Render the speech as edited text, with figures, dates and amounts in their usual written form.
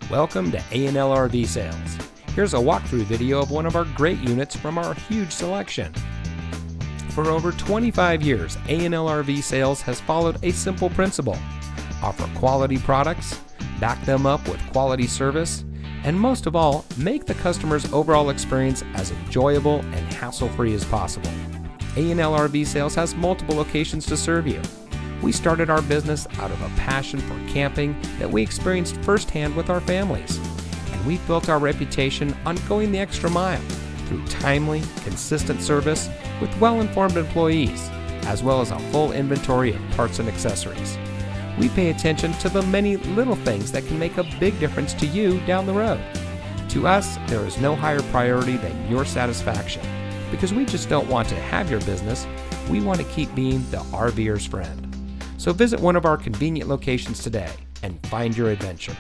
Welcome to A&L RV Sales. Here's a walkthrough video of one of our great units from our huge selection. For over 25 years, A&L RV Sales has followed a simple principle: offer quality products, back them up with quality service, and most of all, make the customer's overall experience as enjoyable and hassle-free as possible. A&L RV Sales has multiple locations to serve you. We started our business out of a passion for camping that we experienced firsthand with our families, and we've built our reputation on going the extra mile through timely, consistent service with well-informed employees, as well as a full inventory of parts and accessories. We pay attention to the many little things that can make a big difference to you down the road. To us, there is no higher priority than your satisfaction, because we just don't want to have your business, we want to keep being the RVer's friend. So visit one of our convenient locations today and find your adventure.